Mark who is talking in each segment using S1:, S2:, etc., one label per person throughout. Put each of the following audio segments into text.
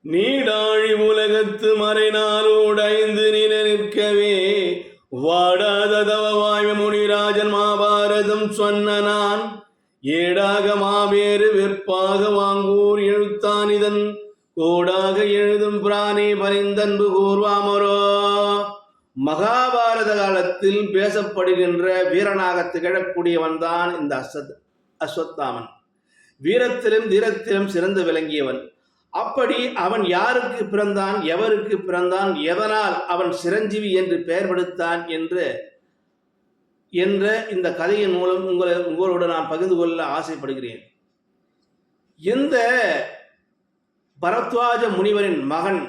S1: நீடாழி உலகத்து மறைநாளோடைந்து நிற்கவே வாடாத தவவாய்ம முனிராஜன் மாபாரதம் சொன்ன நான் ஏடாக மாவேறு வெற்பாக வாங்கூர் எழுத்தான் இதன் கோடாக எழுதும் பிராணி பரிந்தன்பு கூர்வாமரோ. மகாபாரத காலத்தில் பேசப்படுகின்ற வீரனாக திகழக்கூடியவன் தான் இந்த அஸ்வத்தாமன். வீரத்திலும் தீரத்திலும் சிறந்து விளங்கியவன். அப்படி அவன் யாருக்கு பிறந்தான், எவருக்கு பிறந்தான், எதனால் அவன் சிரஞ்சீவி என்று பெயர் படுத்தான் என்ற இந்த கதையின் மூலம் உங்களோடு நான் பகிர்ந்து கொள்ள ஆசைப்படுகிறேன். இந்த பரத்வாஜ முனிவரின் மகன்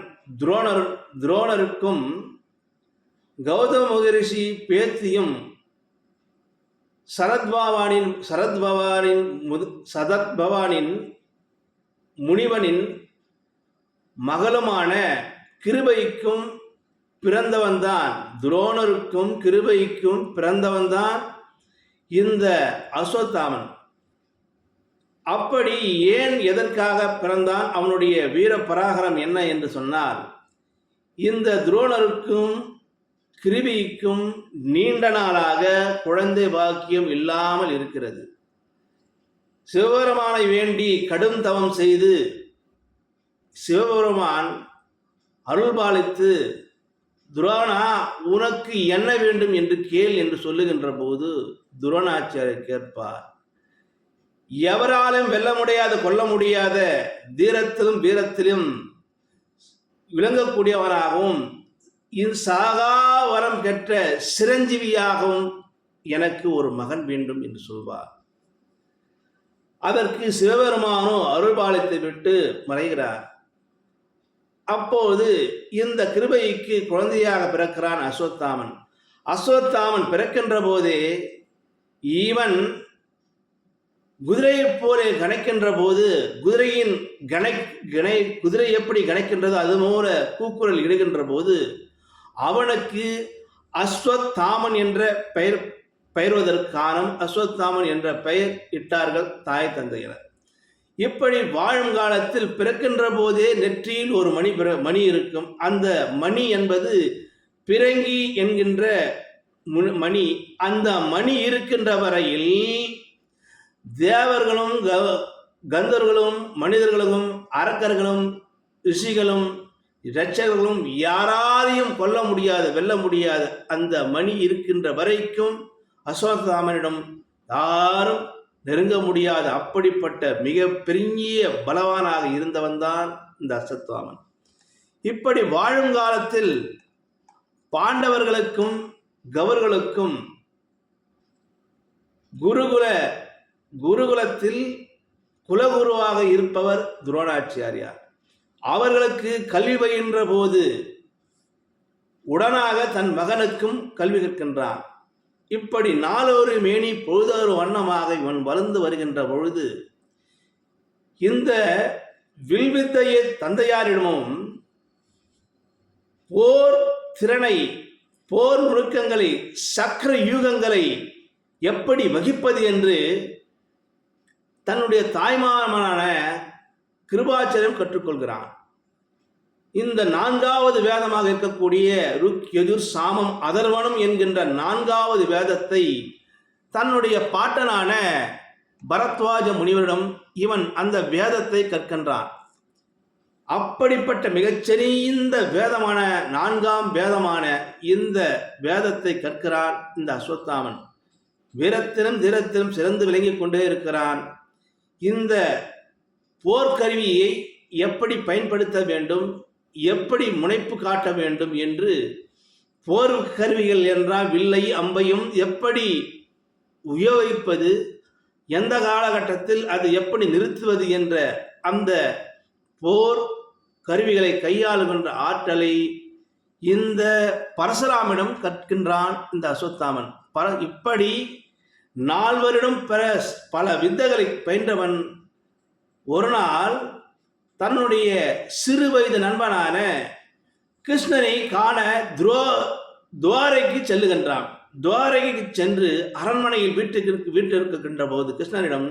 S1: துரோணருக்கும் கௌதம மகரிஷி பேத்தியும் சதத்பவானின் முனிவனின் மகளுமான கிருபைக்கும் பிறந்தவன்தான், துரோணருக்கும் கிருபைக்கும் பிறந்தவன்தான் இந்த அஸ்வத்தாமன். அப்படி ஏன் எதற்காக பிறந்தான், அவனுடைய வீர பராகரம் என்ன என்று சொன்னால், இந்த துரோணருக்கும் கிருபிக்கும் நீண்ட நாளாக குழந்தை பாக்கியம் இல்லாமல் இருக்கிறது. சிவபெருமானை வேண்டி கடும் தவம் செய்து சிவபெருமான் அருள்பாலித்து, துரோணா உனக்கு என்ன வேண்டும் என்று கேள் என்று சொல்லுகின்ற போது துரோணாச்சாரியர் கேட்பார். எவராலும் வெல்ல முடியாத கொல்ல முடியாத தீரத்திலும் வீரத்திலும் விளங்கக்கூடியவராகவும் சாகா வரம் பெற்ற சிரஞ்சீவியாகவும் எனக்கு ஒரு மகன் வேண்டும் என்று சொல்வார். அதற்கு சிவபெருமானோ அருள்பாலித்து விட்டு மறைகிறார். அப்போது இந்த கிருபைக்கு குழந்தையாக பிறக்கிறான் அஸ்வத்தாமன். அஸ்வத்தாமன் பிறக்கின்ற போதே இவன் குதிரையை போல கணைக்கின்ற போது குதிரை எப்படி கணைக்கின்றதோ அது போல கூக்குரல் இடுகின்ற போது அவனுக்கு அஸ்வத்தாமன் என்ற பெயர்வதற்கான அஸ்வத்தாமன் என்ற பெயர் இட்டார்கள் தாய் தந்தையினர். இப்படி வாழும் காலத்தில் பிறக்கின்ற போதே நெற்றியில் ஒரு மணி இருக்கும். அந்த மணி என்பது பிறங்கி என்கின்ற மணி. அந்த மணி இருக்கின்ற வரையில் தேவர்களும் கந்தர்களும் மனிதர்களும் அரக்கர்களும் ரிஷிகளும் இரட்சகர்களும் யாராலையும் கொல்ல முடியாது, வெல்ல முடியாது. அந்த மணி இருக்கின்ற வரைக்கும் அஸ்வத்தாமனிடம் யாரும் நெருங்க முடியாது. அப்படிப்பட்ட மிக பெரிய பலவானாக இருந்தவன்தான் இந்த அஸ்வத்தாமன். இப்படி வாழும் காலத்தில் பாண்டவர்களுக்கும் கவர்களுக்கும் குருகுலத்தில் குலகுருவாக இருப்பவர் துரோணாச்சாரியார். அவர்களுக்கு கல்வி பயின்ற போது உடனாக தன் மகனுக்கும் கல்வி கற்கின்றான். இப்படி நாளொரு மேனி பொழுதொரு வண்ணமாக இவன் வளர்ந்து வருகின்ற பொழுது இந்த வில்வித்தையை தந்தையாரிடமும் போர் திறனை, போர் நுணுக்கங்களை, சக்கர யூகங்களை எப்படி வகிப்பது என்று தன்னுடைய தாய்மாமனான கிருபாச்சாரியம் கற்றுக்கொள்கிறான். இந்த 4வது வேதமாக இருக்கக்கூடிய ருக் யஜுர் சாமம் அதர்வனம் என்கின்ற 4வது வேதத்தை தன்னுடைய பாட்டனான பரத்வாஜ முனிவரிடம் இவன் அந்த வேதத்தை கற்கின்றான். அப்படிப்பட்ட மிகச்சிறந்த வேதமான 4ஆம் வேதமான இந்த வேதத்தை கற்கிறான் இந்த அஸ்வத்தாமன். வீரத்திலும் தீரத்திலும் சிறந்து விளங்கி கொண்டே இருக்கிறான். இந்த போர்க்கருவியை எப்படி பயன்படுத்த வேண்டும், எப்படி முனைப்பு காட்ட வேண்டும் என்று, போர் கருவிகள் என்றால் வில்லை அம்பையும் எப்படி உபயோகிப்பது, எந்த காலகட்டத்தில் அது எப்படி நிறுத்துவது என்ற அந்த போர் கருவிகளை கையாளுகின்ற ஆற்றலை இந்த பரசுராமிடம் கற்கின்றான் இந்த அஸ்வத்தாமன். இப்படி 4 வருடம் பல வித்தைகளை பயின்றவன் ஒரு நாள் தன்னுடைய சிறு வயது நண்பனான கிருஷ்ணனை காண துவாரைக்கு செல்லுகின்றான். துவாரைக்கு சென்று அரண்மனையில் வீட்டிருக்கின்ற போது கிருஷ்ணனிடம்,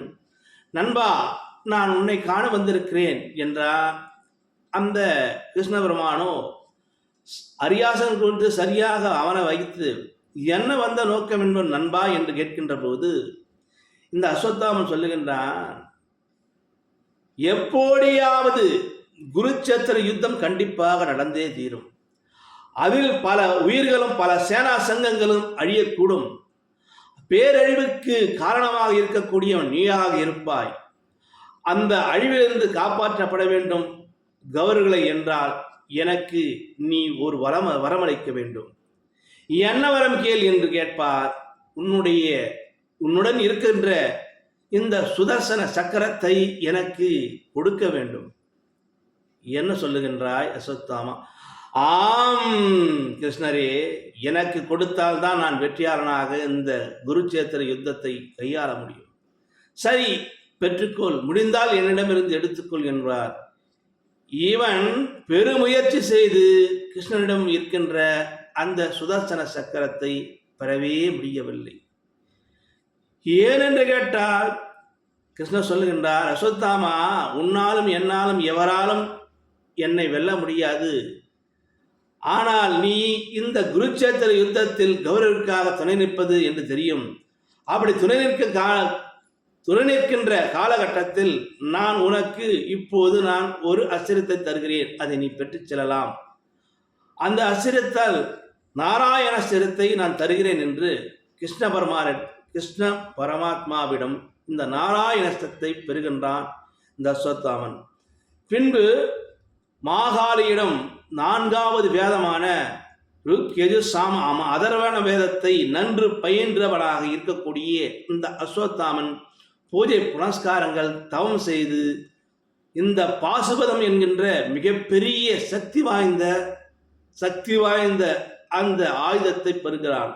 S1: நண்பா நான் உன்னை காண வந்திருக்கிறேன் என்றார். அந்த கிருஷ்ண பெருமானோ அரியாசன் கொண்டு சரியாக அவனை வைத்து என்ன வந்த நோக்கம் என்பது நண்பா என்று கேட்கின்ற போது இந்த அஸ்வத்தாமன் சொல்லுகின்றான், எப்படியாவது குருச்சேத்திர யுத்தம் கண்டிப்பாக நடந்தே தீரும். அதில் பல உயிர்களும் பல சேனா சங்கங்களும் அழியக்கூடும். பேரழிவுக்கு காரணமாக இருக்கக்கூடியவன் நீயாக இருப்பாய். அந்த அழிவிலிருந்து காப்பாற்றப்பட வேண்டும் கௌரவர்களை என்றால் எனக்கு நீ ஒரு வரமளிக்க வேண்டும். என்ன வரம் கேள் என்று கேட்பார். உன்னுடன் இருக்கின்ற இந்த சுதர்சன சக்கரத்தை எனக்கு கொடுக்க வேண்டும். என்ன சொல்லுகின்றாய் அஸ்வத்தாமா? ஆம் கிருஷ்ணரே, எனக்கு கொடுத்தால்தான் நான் வெற்றியாளனாக இந்த குருச்சேத்திர யுத்தத்தை கையாள முடியும். சரி, பெற்றுக்கொள், முடிந்தால் என்னிடமிருந்து எடுத்துக்கொள் என்றார். இவன் பெருமுயற்சி செய்து கிருஷ்ணனிடம் இருக்கின்ற அந்த சுதர்சன சக்கரத்தை பெறவே முடியவில்லை. ஏனென்று கேட்டால் கிருஷ்ணர் சொல்லுகின்றார், அஸ்வத்தாமா, உன்னாலும் என்னாலும் எவராலும் என்னை வெல்ல முடியாது. ஆனால் நீ இந்த குருச்சேத்திர யுத்தத்தில் கௌரவிற்காக துணை நிற்பது என்று தெரியும். அப்படி துணை நிற்கின்ற காலகட்டத்தில் நான் உனக்கு இப்போது ஒரு அசிரத்தை தருகிறேன். அதை நீ பெற்றுச் செல்லலாம். அந்த அசிரத்தால் நாராயண சிரத்தை நான் தருகிறேன் என்று கிருஷ்ண பரமாத்மாவிடம் இந்த நாராயணத்தை பெறுகின்றான் இந்த அஸ்வத்தாமன். பின்பு மாகாளியிடம் 4வது வேதமான ருக் யஜு சாம அதர்வண வேதத்தை நன்று பயின்றவனாக இருக்கக்கூடிய இந்த அஸ்வத்தாமன் பூஜை புனஸ்காரங்கள் தவம் செய்து இந்த பாசுபதம் என்கின்ற மிகப்பெரிய சக்தி வாய்ந்த அந்த ஆயுதத்தை பெறுகிறான்.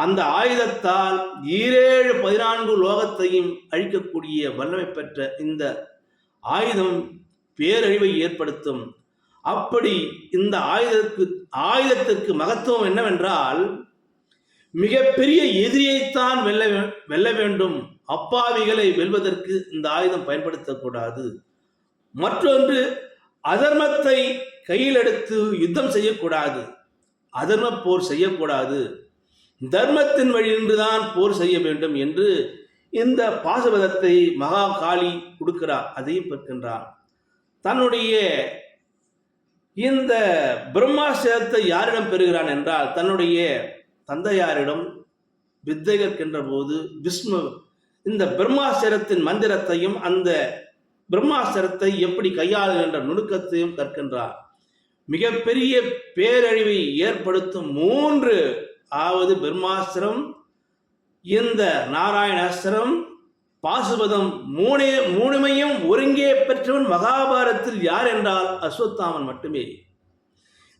S1: அந்த ஆயுதத்தால் 14 லோகத்தையும் அழிக்கக்கூடிய வல்லமை பெற்ற இந்த ஆயுதம் பேரழிவை ஏற்படுத்தும். அப்படி இந்த ஆயுதத்திற்கு மகத்துவம் என்னவென்றால், மிகப்பெரிய எதிரியைத்தான் வெல்ல வேண்டும். அப்பாவிகளை வெல்வதற்கு இந்த ஆயுதம் பயன்படுத்தக்கூடாது. மற்றொன்று, அதர்மத்தை கையில் எடுத்து யுத்தம் செய்யக்கூடாது. அதர்ம போர் செய்யக்கூடாது. தர்மத்தின் வழியின்றுதான் போர் செய்ய வேண்டும் என்று இந்த பாசுபதத்தை மகா காளி கொடுக்கிறார். அதையும் பெற்கின்றார். தன்னுடைய இந்த பிரம்மாஸ்திரத்தை யாரிடம் பெறுகிறான் என்றால், தன்னுடைய தந்தையாரிடம் வித்தை கற்கின்ற போது விஷ்ணு இந்த பிரம்மாஸ்திரத்தின் மந்திரத்தையும் அந்த பிரம்மாஸ்திரத்தை எப்படி கையாளுகின்ற நுணுக்கத்தையும் கற்கின்றார். மிகப்பெரிய பேரழிவை ஏற்படுத்தும் 3 பிரம்மாஸ்திரம், இந்த நாராயணாஸ்திரம், பாசுபதம், மூணுமையும் ஒருங்கே பெற்றவன் மகாபாரத்தில் யார் என்றால் அஸ்வத்தாமன் மட்டுமே.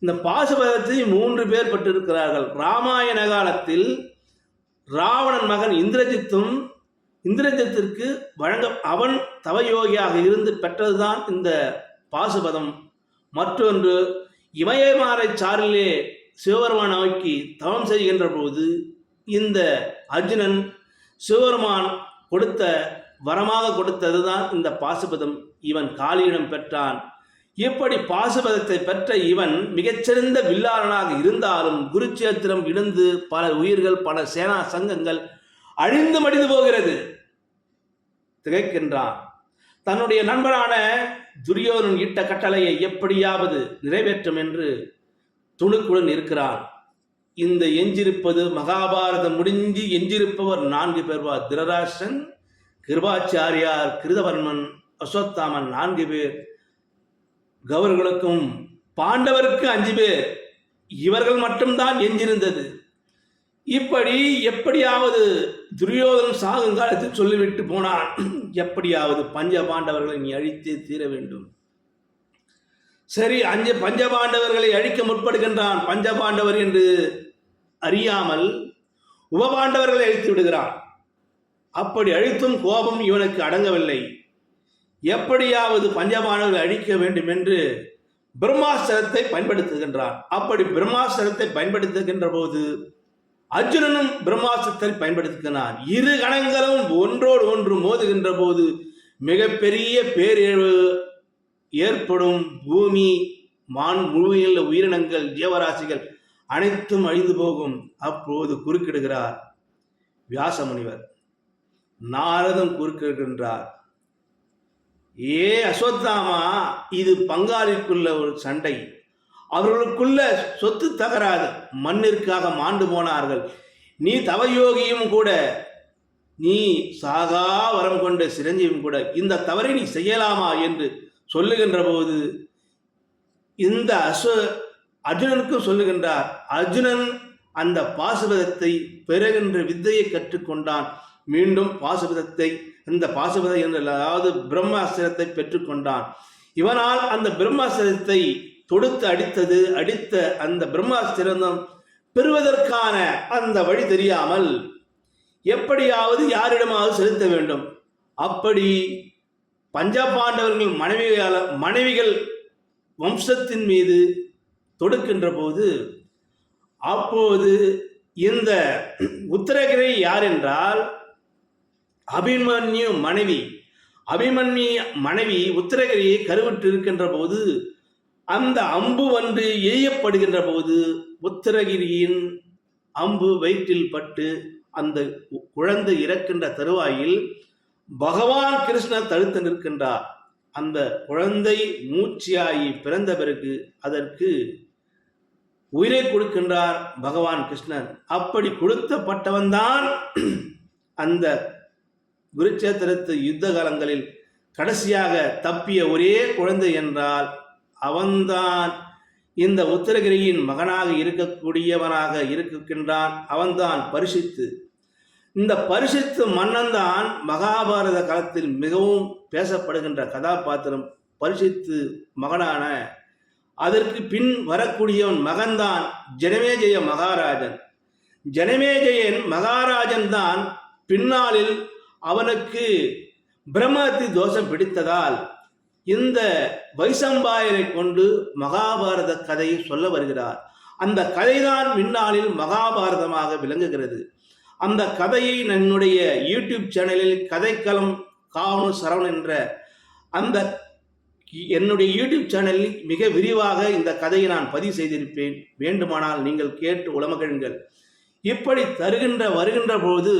S1: இந்த பாசுபதத்தை 3 பேர் பெற்றிருக்கிறார்கள். ராமாயண காலத்தில் ராவணன் மகன் இந்திரஜித்திற்கு அவன் தவயோகியாக இருந்து பெற்றதுதான் இந்த பாசுபதம். மற்றொன்று, இமயமாரை சாரிலே சிவபெருமான் நோக்கி தவம் செய்கின்ற போது இந்த அர்ஜுனன் சிவபெருமான் வரமாக கொடுத்ததுதான் இந்த பாசுபதம். இவன் காளியிடம் பெற்றான். இப்படி பாசுபதத்தை பெற்ற இவன் மிகச்சிறந்த வில்லாளனாக இருந்தாலும் குருச்சேத்திரம் இழந்து பல உயிர்கள், பல சேனா சங்கங்கள் அழிந்து மடிந்து போகிறது. திகைக்கின்றான். தன்னுடைய நண்பனான துரியோதனன் இட்ட கட்டளையை எப்படியாவது நிறைவேற்றும் என்று துணுக்குடன் இருக்கிறான். இந்த எஞ்சிருப்பது மகாபாரதம் முடிஞ்சு எஞ்சிருப்பவர் 4 பேர். திருதராஷ்டிரன், கிருபாச்சாரியார், கிருதவர்மன், அஸ்வத்தாமன் 4 பேர். கௌரவர்களுக்கும் பாண்டவருக்கு 5 பேர். இவர்கள் மட்டும்தான் எஞ்சிருந்தது. இப்படி எப்படியாவது துரியோதனன் சாகும் காலத்தில் சொல்லிவிட்டு போனான், எப்படியாவது பஞ்ச பாண்டவர்களை நீ அழித்தே தீர வேண்டும். சரி, 5 பஞ்சபாண்டவர்களை அழிக்க முற்படுகின்றான். பஞ்சபாண்டவர் என்று அறியாமல் உபபாண்டவர்களை அழித்து விடுகிறான். அப்படி அழித்தும் கோபம் இவனுக்கு அடங்கவில்லை. எப்படியாவது பஞ்சபாண்டவர்களை அழிக்க வேண்டும் என்று பிரம்மாஸ்திரத்தை பயன்படுத்துகின்றான். அப்படி பிரம்மாஸ்திரத்தை பயன்படுத்துகின்ற போது அர்ஜுனனும் பிரம்மாஸ்திரத்தை பயன்படுத்தினான். 2 கணங்களும் ஒன்றோடு ஒன்று மோதுகின்ற போது மிகப்பெரிய பேரழிவு ஏற்படும் பூமி பூமியில் உயிரினங்கள் ஜீவராசிகள் அனைத்தும் அழிந்து போகும். அப்போது குறுக்கிடுகிறார் வியாச முனிவர். நாரதம் குறுக்கிடுகின்றார், ஏ அஸ்வத்தாமா, இது பங்காளிக்குள்ள ஒரு சண்டை, அவர்களுக்குள்ள சொத்து தகராறு, மண்ணிற்காக மாண்டு போனார்கள், நீ தவயோகியும் கூட, நீ சாகா வரம் கொண்ட சிரஞ்சீவியும் கூட, இந்த தவறை நீ செய்யலாமா என்று சொல்லுகின்ற போது இந்த அர்ஜுனனுக்கும் சொல்லுகின்றார். அர்ஜுனன் அந்த பாசுபதத்தை பெறுகின்ற வித்தையை கற்றுக்கொண்டான். மீண்டும் பாசுபதத்தை, இந்த பாசுபத என்ற அதாவது பிரம்மாஸ்திரத்தை பெற்றுக்கொண்டான். இவனால் அந்த பிரம்மாஸ்திரத்தை தொடுத்து அடித்த அந்த பிரம்மாஸ்திரம் பெறுவதற்கான அந்த வழி தெரியாமல் எப்படியாவது யாரிடமாவது செலுத்த வேண்டும். அப்படி பஞ்சபாண்டவர்கள் மனைவிகள் வம்சத்தின் மீது தொடுக்கின்ற போது, அப்போது இந்த உத்தரகிரி யார் என்றால் அபிமன்யு மனைவி உத்தரகிரியை கருவிட்டு இருக்கின்ற போது அந்த அம்பு வந்து எய்யப்படுகின்ற போது உத்தரகிரியின் அம்பு வயிற்றில் பட்டு அந்த குழந்தை இறக்கின்ற தருவாயில் பகவான் கிருஷ்ணர் தடுத்து நிற்கின்றார். அந்த குழந்தை மூச்சியாகி பிறந்த பிறகு அதற்கு உயிரை கொடுக்கின்றார் பகவான் கிருஷ்ணன். அப்படி கொடுத்தப்பட்டவன்தான் அந்த குருச்சேத்திரத்து யுத்த காலங்களில் கடைசியாக தப்பிய ஒரே குழந்தை என்றால் அவன்தான் இந்த உத்தரகிரியின் மகனாக இருக்கக்கூடியவனாக இருக்கின்றான். அவன்தான் பரிசித்து. இந்த பரிசித்து மன்னன்தான் மகாபாரத காலத்தில் மிகவும் பேசப்படுகின்ற கதாபாத்திரம். பரிசித்து மகனான அதற்கு பின் வரக்கூடியவன் மகன்தான் ஜனமேஜய மகாராஜன். ஜனமேஜயன் மகாராஜன் தான் பின்னாளில் அவனுக்கு பிரம்மஹத்தி தோஷம் பிடித்ததால் இந்த வைசம்பாயரை கொண்டு மகாபாரத கதையை சொல்ல வருகிறார். அந்த கதைதான் பின்னாளில் மகாபாரதமாக விளங்குகிறது. அந்த கதையை என்னுடைய யூடியூப் சேனலில் கதைக்களம் காவனு சரவணன் என்ற அந்த என்னுடைய யூடியூப் சேனலில் மிக விரிவாக இந்த கதையை நான் பதிவு செய்திருப்பேன். வேண்டுமானால் நீங்கள் கேட்டு உளமகிழுங்கள். இப்படி வருகின்ற போது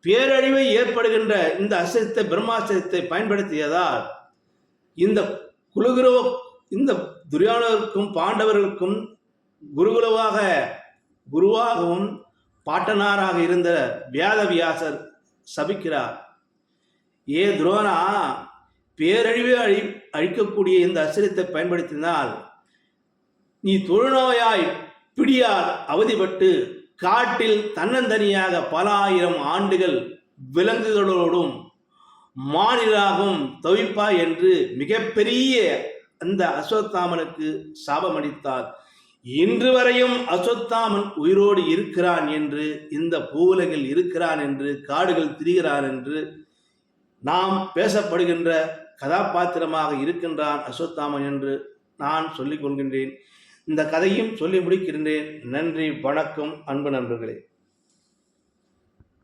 S1: பேரழிவை ஏற்படுகின்ற இந்த அஸ்திரத்தை பிரம்மாஸ்திரத்தை பயன்படுத்தியதால் இந்த இந்த துரியோதனருக்கும் பாண்டவர்களுக்கும் குருவாகவும் பாட்டனாராக இருந்த வேதவியாசர் சபிக்கிறார். ஏ துரோணா, பேரழிவை அழிக்கக்கூடிய இந்த அஸ்திரத்தை பயன்படுத்தினால் நீ தொழுநோயாய் பிடியால் அவதிப்பட்டு காட்டில் தன்னந்தனியாக பல ஆயிரம் ஆண்டுகள் விலங்குகளோடும் மானிடராகவும் தவிப்பாய் என்று மிகப்பெரிய அந்த அஸ்வத்தாமனுக்கு சாபமளித்தார். இன்று வரையும் அஸ்வத்தாமன் உயிரோடு இருக்கிறான் என்று, இந்த பூவுலகில் இருக்கிறான் என்று, காடுகள் திரிகிறான் என்று நாம் பேசப்படுகின்ற கதாபாத்திரமாக இருக்கின்றான் அஸ்வத்தாமன் என்று நான் சொல்லிக் கொள்கின்றேன். இந்த கதையும் சொல்லி முடிக்கின்றேன். நன்றி, வணக்கம், அன்பு நண்பர்களே.